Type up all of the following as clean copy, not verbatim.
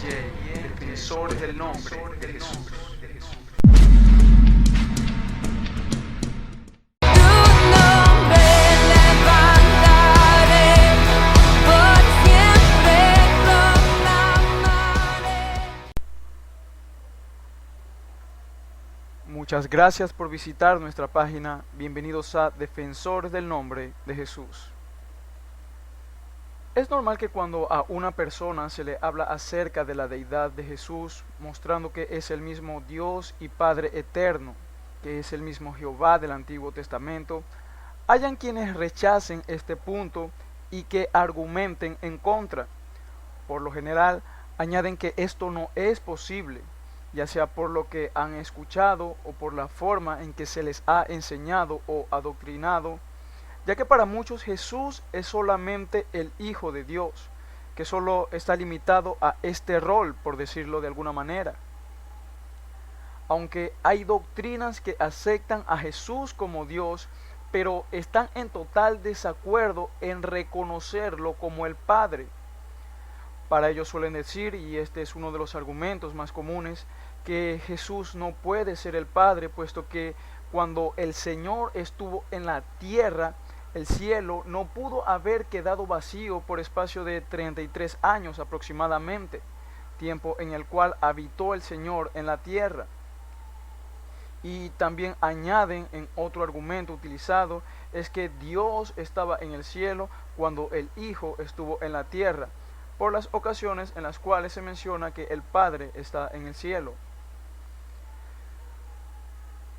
Defensores del nombre de Jesús. Muchas gracias por visitar nuestra página. Bienvenidos a Defensores del Nombre de Jesús. Es normal que cuando a una persona se le habla acerca de la deidad de Jesús, mostrando que es el mismo Dios y Padre eterno, que es el mismo Jehová del Antiguo Testamento, hayan quienes rechacen este punto y que argumenten en contra. Por lo general, añaden que esto no es posible, ya sea por lo que han escuchado o por la forma en que se les ha enseñado o adoctrinado, ya que para muchos Jesús es solamente el Hijo de Dios, que solo está limitado a este rol, por decirlo de alguna manera. Aunque hay doctrinas que aceptan a Jesús como Dios, pero están en total desacuerdo en reconocerlo como el Padre. Para ellos suelen decir, y este es uno de los argumentos más comunes, que Jesús no puede ser el Padre, puesto que cuando el Señor estuvo en la tierra, el cielo no pudo haber quedado vacío por espacio de 33 años aproximadamente, tiempo en el cual habitó el Señor en la tierra. Y también añaden en otro argumento utilizado, es que Dios estaba en el cielo cuando el Hijo estuvo en la tierra, por las ocasiones en las cuales se menciona que el Padre está en el cielo.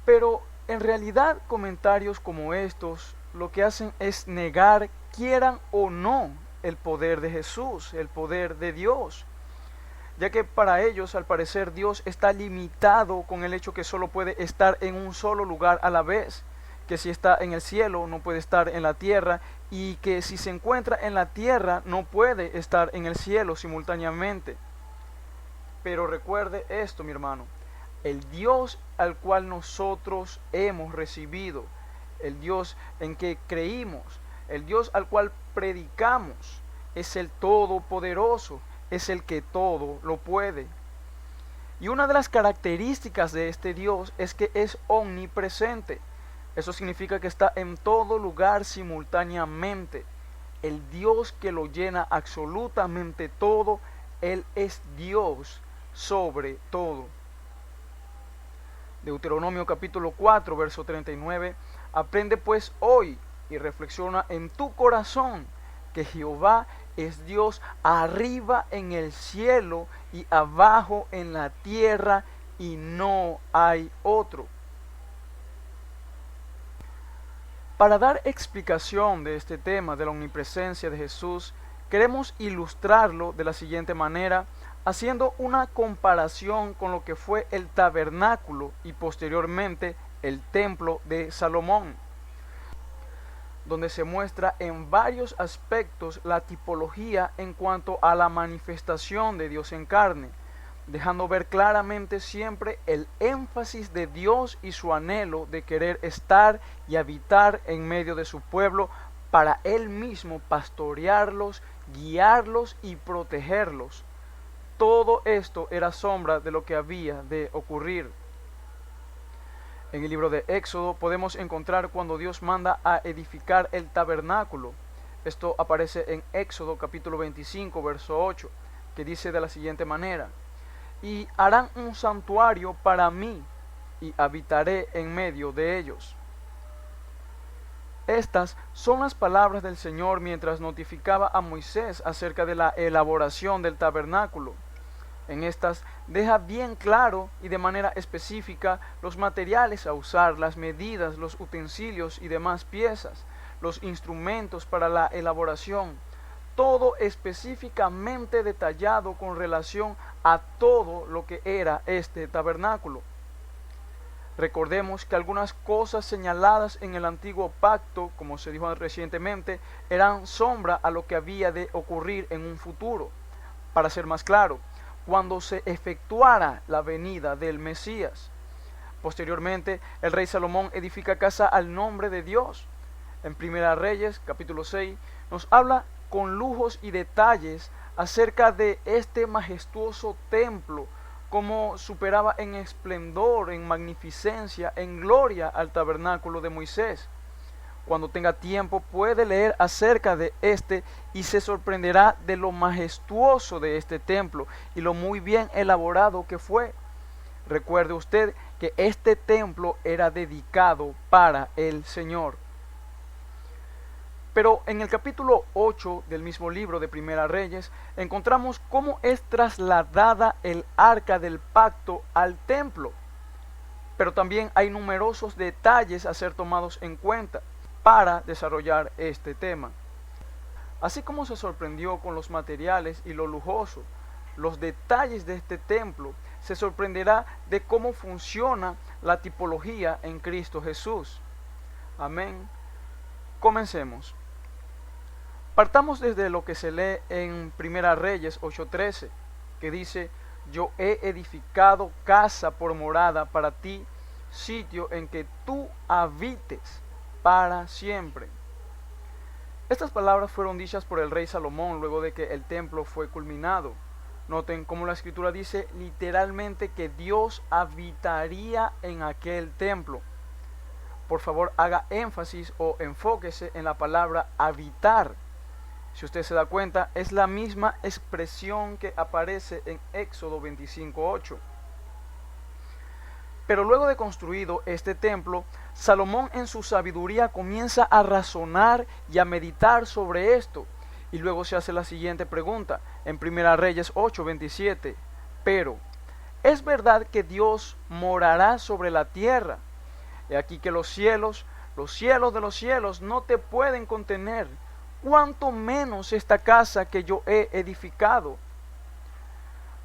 Pero en realidad comentarios como estos lo que hacen es negar, quieran o no, el poder de Jesús, el poder de Dios, ya que para ellos al parecer Dios está limitado con el hecho que solo puede estar en un solo lugar a la vez, que si está en el cielo no puede estar en la tierra, y que si se encuentra en la tierra no puede estar en el cielo simultáneamente. Pero recuerde esto, mi hermano, el Dios al cual nosotros hemos recibido, el Dios en que creímos, el Dios al cual predicamos, es el Todopoderoso, es el que todo lo puede. Y una de las características de este Dios es que es omnipresente. Eso significa que está en todo lugar simultáneamente. El Dios que lo llena absolutamente todo, Él es Dios sobre todo. Deuteronomio capítulo 4, verso 39, aprende pues hoy y reflexiona en tu corazón que Jehová es Dios arriba en el cielo y abajo en la tierra, y no hay otro. Para dar explicación de este tema de la omnipresencia de Jesús, queremos ilustrarlo de la siguiente manera, haciendo una comparación con lo que fue el tabernáculo y posteriormente el templo de Salomón, donde se muestra en varios aspectos la tipología en cuanto a la manifestación de Dios en carne, dejando ver claramente siempre el énfasis de Dios y su anhelo de querer estar y habitar en medio de su pueblo para Él mismo pastorearlos, guiarlos y protegerlos. Todo esto era sombra de lo que había de ocurrir. En el libro de Éxodo podemos encontrar cuando Dios manda a edificar el tabernáculo. Esto aparece en Éxodo capítulo 25, verso 8, que dice de la siguiente manera: y harán un santuario para mí, y habitaré en medio de ellos. Estas son las palabras del Señor mientras notificaba a Moisés acerca de la elaboración del tabernáculo. En estas deja bien claro y de manera específica los materiales a usar, las medidas, los utensilios y demás piezas, los instrumentos para la elaboración, todo específicamente detallado con relación a todo lo que era este tabernáculo. Recordemos que algunas cosas señaladas en el antiguo pacto, como se dijo recientemente, eran sombra a lo que había de ocurrir en un futuro. Para ser más claro, cuando se efectuara la venida del Mesías. Posteriormente, el rey Salomón edifica casa al nombre de Dios. En Primera Reyes, capítulo 6, nos habla con lujos y detalles acerca de este majestuoso templo, cómo superaba en esplendor, en magnificencia, en gloria al tabernáculo de Moisés. Cuando tenga tiempo puede leer acerca de este y se sorprenderá de lo majestuoso de este templo y lo muy bien elaborado que fue. Recuerde usted que este templo era dedicado para el Señor. Pero en el capítulo 8 del mismo libro de Primera Reyes encontramos cómo es trasladada el arca del pacto al templo. Pero también hay numerosos detalles a ser tomados en cuenta para desarrollar este tema. Así como se sorprendió con los materiales y lo lujoso, los detalles de este templo, se sorprenderá de cómo funciona la tipología en Cristo Jesús. Amén. Comencemos. Partamos desde lo que se lee en Primera Reyes 8:13, que dice: yo he edificado casa por morada para ti, sitio en que tú habites para siempre. Estas palabras fueron dichas por el rey Salomón luego de que el templo fue culminado. Noten cómo la escritura dice literalmente que Dios habitaría en aquel templo. Por favor, haga énfasis o enfóquese en la palabra habitar. Si usted se da cuenta, es la misma expresión que aparece en Éxodo 25:8. Pero luego de construido este templo, Salomón en su sabiduría comienza a razonar y a meditar sobre esto. Y luego se hace la siguiente pregunta, en Primera Reyes 8:27. Pero, ¿es verdad que Dios morará sobre la tierra? He aquí que los cielos de los cielos no te pueden contener, cuanto menos esta casa que yo he edificado.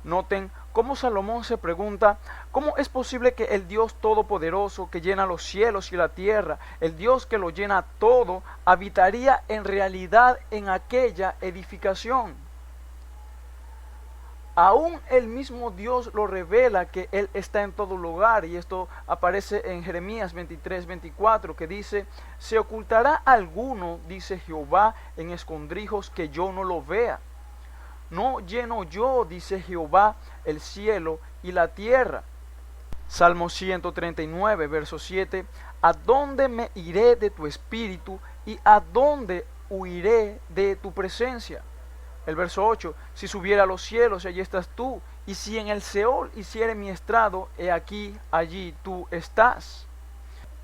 Noten cómo Salomón se pregunta, ¿cómo es posible que el Dios todopoderoso que llena los cielos y la tierra, el Dios que lo llena todo, habitaría en realidad en aquella edificación? Aún el mismo Dios lo revela que Él está en todo lugar, y esto aparece en Jeremías 23:24, que dice: ¿se ocultará alguno, dice Jehová, en escondrijos que yo no lo vea? ¿No lleno yo, dice Jehová, el cielo y la tierra? Salmo 139, verso 7. ¿A dónde me iré de tu espíritu y a dónde huiré de tu presencia? El verso 8. Si subiera a los cielos, allí estás tú, y si en el Seol hiciere mi estrado, he aquí, allí tú estás.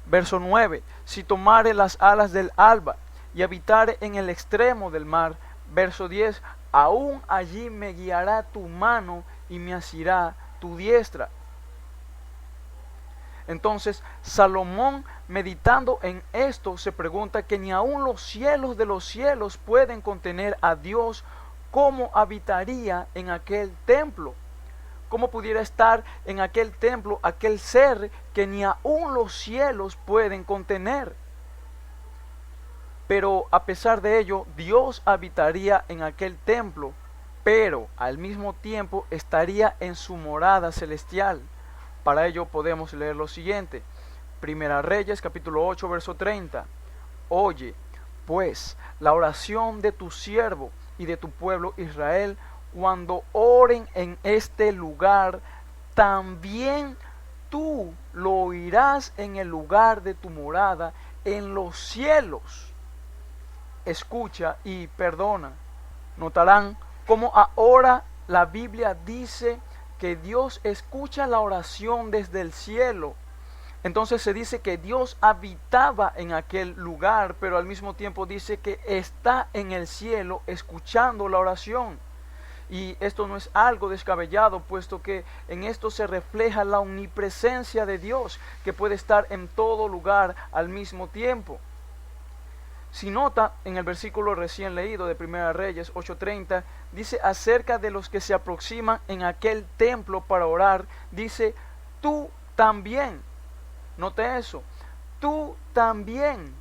Verso 9. Si tomare las alas del alba y habitare en el extremo del mar. Verso 10. Aún allí me guiará tu mano y me asirá tu diestra. Entonces Salomón, meditando en esto, se pregunta que ni aun los cielos de los cielos pueden contener a Dios. ¿Cómo habitaría en aquel templo? ¿Cómo pudiera estar en aquel templo aquel ser que ni aun los cielos pueden contener? Pero a pesar de ello, Dios habitaría en aquel templo, pero al mismo tiempo estaría en su morada celestial. Para ello podemos leer lo siguiente. Primera Reyes capítulo 8 verso 30. Oye, pues, la oración de tu siervo y de tu pueblo Israel, cuando oren en este lugar, también tú lo oirás en el lugar de tu morada, en los cielos. Escucha y perdona. Notarán cómo ahora la Biblia dice que Dios escucha la oración desde el cielo. Entonces se dice que Dios habitaba en aquel lugar, pero al mismo tiempo dice que está en el cielo escuchando la oración. Y esto no es algo descabellado, puesto que en esto se refleja la omnipresencia de Dios, que puede estar en todo lugar al mismo tiempo. Si nota, en el versículo recién leído de Primera Reyes 8:30, dice acerca de los que se aproximan en aquel templo para orar, dice, tú también. Note eso, tú también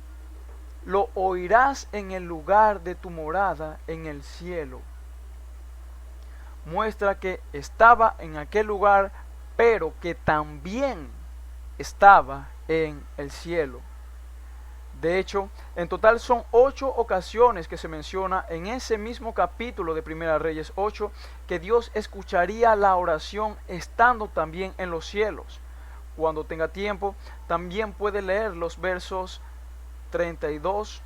lo oirás en el lugar de tu morada en el cielo. Muestra que estaba en aquel lugar, pero que también estaba en el cielo. De hecho, en total son 8 ocasiones que se menciona en ese mismo capítulo de Primera Reyes 8 que Dios escucharía la oración estando también en los cielos. Cuando tenga tiempo, también puede leer los versos 32,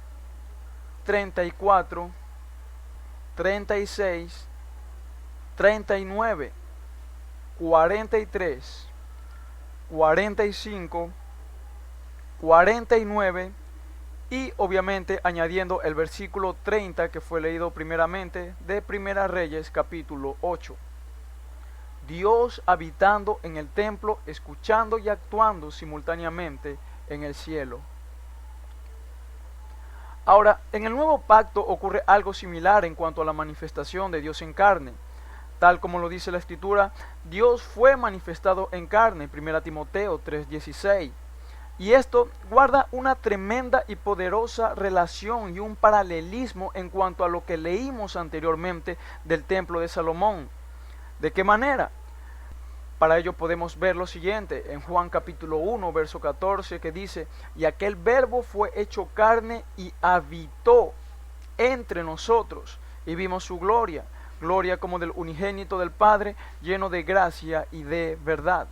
34, 36, 39, 43, 45, 49 y obviamente añadiendo el versículo 30 que fue leído primeramente de Primera Reyes capítulo 8. Dios habitando en el templo, escuchando y actuando simultáneamente en el cielo. Ahora, en el nuevo pacto ocurre algo similar en cuanto a la manifestación de Dios en carne. Tal como lo dice la Escritura, Dios fue manifestado en carne, 1 Timoteo 3:16. Y esto guarda una tremenda y poderosa relación y un paralelismo en cuanto a lo que leímos anteriormente del templo de Salomón. ¿De qué manera? Para ello podemos ver lo siguiente en Juan capítulo 1, verso 14, que dice: y aquel verbo fue hecho carne y habitó entre nosotros, y vimos su gloria, gloria como del unigénito del Padre, lleno de gracia y de verdad.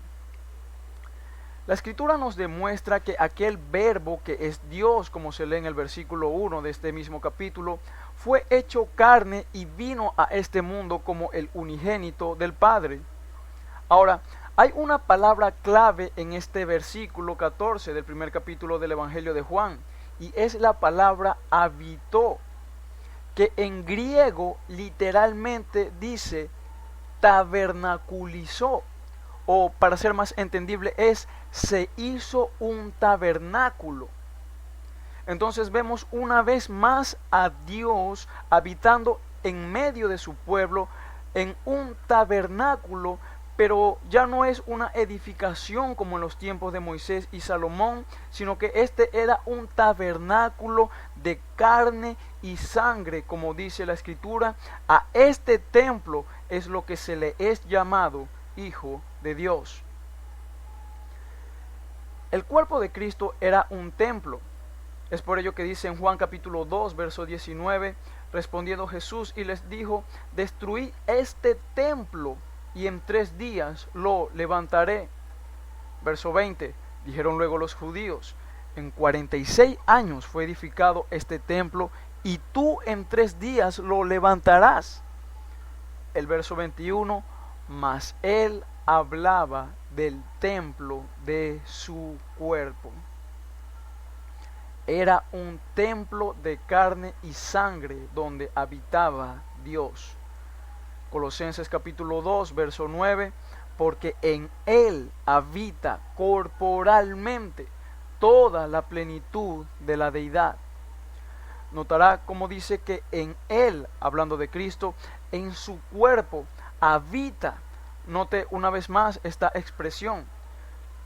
La Escritura nos demuestra que aquel verbo que es Dios, como se lee en el versículo 1 de este mismo capítulo, fue hecho carne y vino a este mundo como el unigénito del Padre. Ahora, hay una palabra clave en este versículo 14 del primer capítulo del Evangelio de Juan, y es la palabra habitó, que en griego literalmente dice tabernaculizó, o para ser más entendible es se hizo un tabernáculo. Entonces vemos una vez más a Dios habitando en medio de su pueblo en un tabernáculo, pero ya no es una edificación como en los tiempos de Moisés y Salomón, sino que este era un tabernáculo de carne y sangre, como dice la Escritura. A este templo es lo que se le es llamado Hijo de Dios. El cuerpo de Cristo era un templo. Es por ello que dice en Juan capítulo 2, verso 19, respondiendo Jesús y les dijo: destruí este templo y en 3 días lo levantaré. Verso 20, dijeron luego los judíos: en 46 años fue edificado este templo y tú en 3 días lo levantarás. El verso 21, mas él hablaba del templo de su cuerpo. Era un templo de carne y sangre donde habitaba Dios. Colosenses capítulo 2, verso 9, porque en él habita corporalmente toda la plenitud de la deidad. Notará cómo dice que en él, hablando de Cristo, en su cuerpo habita. Note una vez más esta expresión: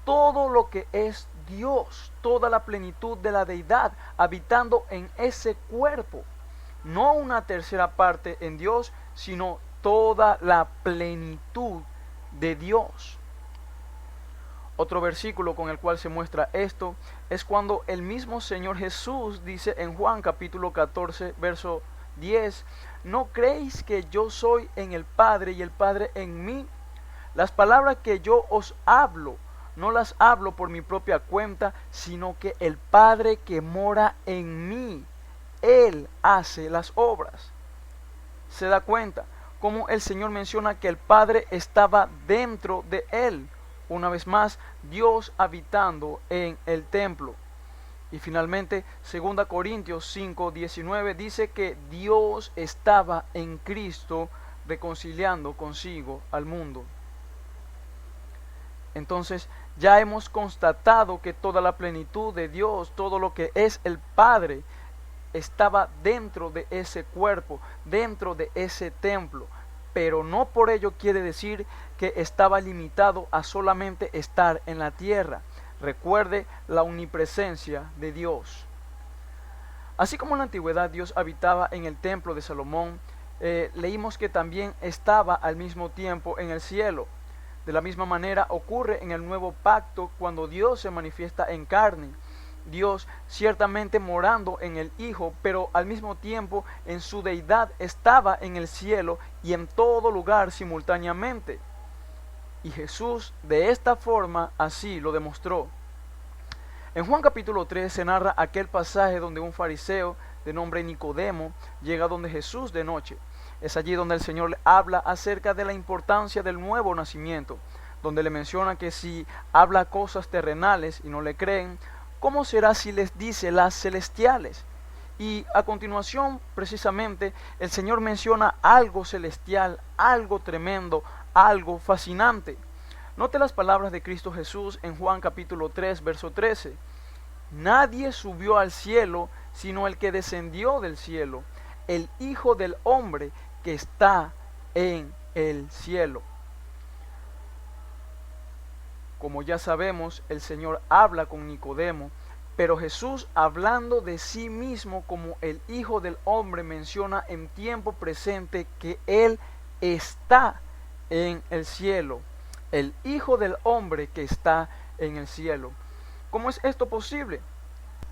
todo lo que es Dios, toda la plenitud de la deidad habitando en ese cuerpo. No una tercera parte en Dios, sino toda la plenitud de Dios. Otro versículo con el cual se muestra esto es cuando el mismo Señor Jesús dice en Juan capítulo 14, verso 10: ¿no creéis que yo soy en el Padre y el Padre en mí? Las palabras que yo os hablo, no las hablo por mi propia cuenta, sino que el Padre que mora en mí, Él hace las obras. ¿Se da cuenta cómo el Señor menciona que el Padre estaba dentro de Él? Una vez más, Dios habitando en el templo. Y finalmente, 2 Corintios 5:19 dice que Dios estaba en Cristo reconciliando consigo al mundo. Entonces, ya hemos constatado que toda la plenitud de Dios, todo lo que es el Padre, estaba dentro de ese cuerpo, dentro de ese templo. Pero no por ello quiere decir que estaba limitado a solamente estar en la tierra. Recuerde la omnipresencia de Dios. Así como en la antigüedad Dios habitaba en el templo de Salomón, leímos que también estaba al mismo tiempo en el cielo. De la misma manera ocurre en el nuevo pacto cuando Dios se manifiesta en carne. Dios ciertamente morando en el Hijo, pero al mismo tiempo en su deidad estaba en el cielo y en todo lugar simultáneamente. Y Jesús de esta forma así lo demostró. En Juan capítulo 3 se narra aquel pasaje donde un fariseo de nombre Nicodemo llega donde Jesús de noche. Es allí donde el Señor le habla acerca de la importancia del nuevo nacimiento, donde le menciona que si habla cosas terrenales y no le creen, ¿cómo será si les dice las celestiales? Y a continuación, precisamente, el Señor menciona algo celestial, algo tremendo, algo fascinante. Note las palabras de Cristo Jesús en Juan capítulo 3, verso 13. Nadie subió al cielo, sino el que descendió del cielo, el Hijo del Hombre que está en el cielo. Como ya sabemos, el Señor habla con Nicodemo, pero Jesús, hablando de sí mismo como el Hijo del Hombre, menciona en tiempo presente que Él está en el cielo. El Hijo del Hombre que está en el cielo. ¿Cómo es esto posible?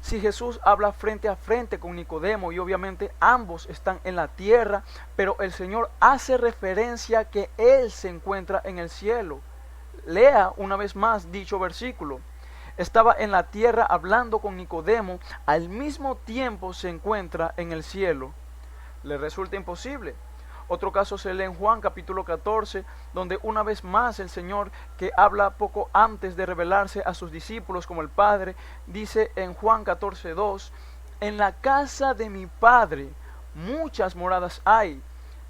Si Jesús habla frente a frente con Nicodemo y obviamente ambos están en la tierra, pero el Señor hace referencia a que Él se encuentra en el cielo. Lea una vez más dicho versículo. Estaba en la tierra hablando con Nicodemo, al mismo tiempo se encuentra en el cielo. ¿Le resulta imposible? Otro caso se lee en Juan capítulo 14, donde una vez más el Señor, que habla poco antes de revelarse a sus discípulos como el Padre, dice en Juan 14:2, en la casa de mi Padre muchas moradas hay,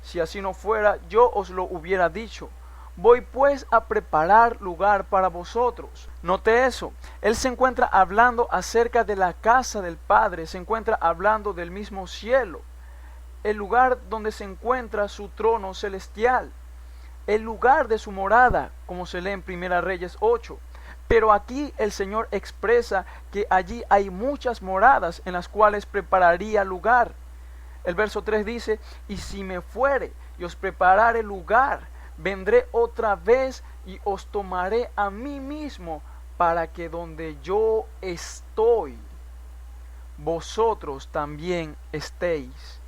si así no fuera yo os lo hubiera dicho. Voy pues a preparar lugar para vosotros. Note eso, Él se encuentra hablando acerca de la casa del Padre, se encuentra hablando del mismo cielo, el lugar donde se encuentra su trono celestial, el lugar de su morada, como se lee en Primera Reyes 8. Pero aquí el Señor expresa que allí hay muchas moradas en las cuales prepararía lugar. El verso 3 dice, y si me fuere y os preparare lugar, vendré otra vez y os tomaré a mí mismo, para que donde yo estoy, vosotros también estéis.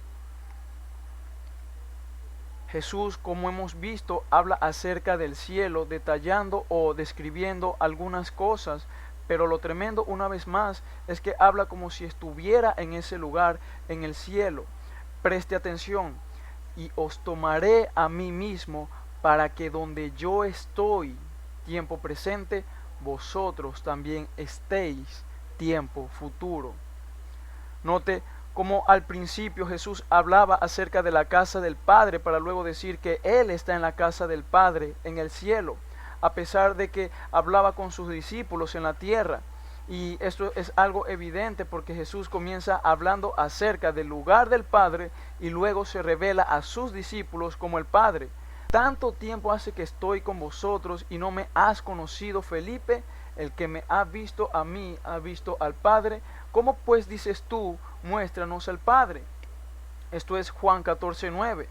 Jesús, como hemos visto, habla acerca del cielo, detallando o describiendo algunas cosas, pero lo tremendo una vez más es que habla como si estuviera en ese lugar, en el cielo. Preste atención, y os tomaré a mí mismo, para que donde yo estoy, tiempo presente, vosotros también estéis, tiempo futuro. Note como al principio Jesús hablaba acerca de la casa del Padre para luego decir que Él está en la casa del Padre en el cielo, a pesar de que hablaba con sus discípulos en la tierra. Y esto es algo evidente porque Jesús comienza hablando acerca del lugar del Padre y luego se revela a sus discípulos como el Padre. Tanto tiempo hace que estoy con vosotros y no me has conocido, Felipe. El que me ha visto a mí ha visto al Padre. ¿Cómo pues dices tú, muéstranos al Padre? Esto es Juan 14:9.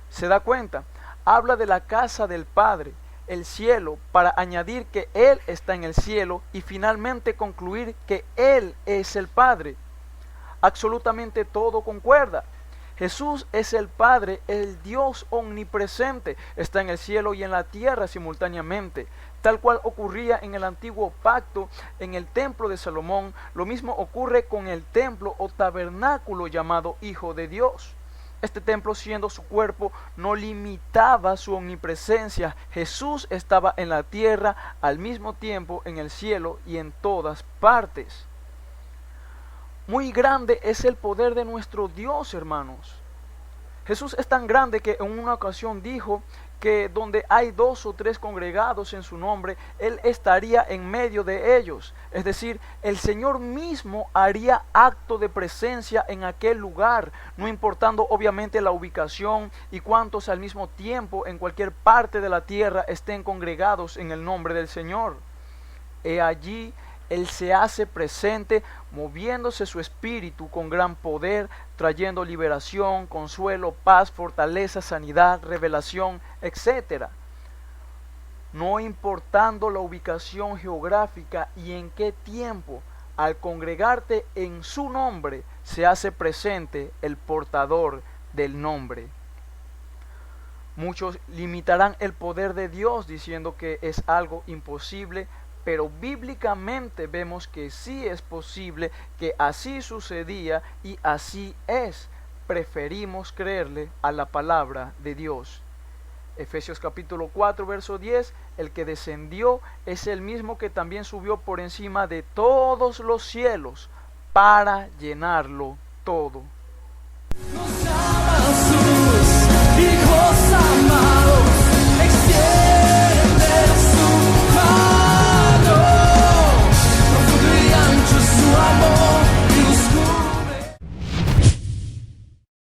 ¿Se da cuenta? Habla de la casa del Padre, el cielo, para añadir que Él está en el cielo y finalmente concluir que Él es el Padre. Absolutamente todo concuerda. Jesús es el Padre, el Dios omnipresente, está en el cielo y en la tierra simultáneamente, tal cual ocurría en el antiguo pacto, en el templo de Salomón. Lo mismo ocurre con el templo o tabernáculo llamado Hijo de Dios. Este templo, siendo su cuerpo, no limitaba su omnipresencia. Jesús estaba en la tierra, al mismo tiempo en el cielo y en todas partes. Muy grande es el poder de nuestro Dios, hermanos. Jesús es tan grande que en una ocasión dijo que donde hay 2 o 3 congregados en su nombre, Él estaría en medio de ellos. Es decir, el Señor mismo haría acto de presencia en aquel lugar, no importando obviamente la ubicación y cuántos al mismo tiempo en cualquier parte de la tierra estén congregados en el nombre del Señor. He allí Él se hace presente, moviéndose su espíritu con gran poder, trayendo liberación, consuelo, paz, fortaleza, sanidad, revelación, etc. No importando la ubicación geográfica y en qué tiempo, al congregarte en su nombre, se hace presente el portador del nombre. Muchos limitarán el poder de Dios diciendo que es algo imposible, pero bíblicamente vemos que sí es posible, que así sucedía y así es. Preferimos creerle a la palabra de Dios. Efesios capítulo 4, verso 10, el que descendió es el mismo que también subió por encima de todos los cielos para llenarlo todo. Nos ama sus hijos amados.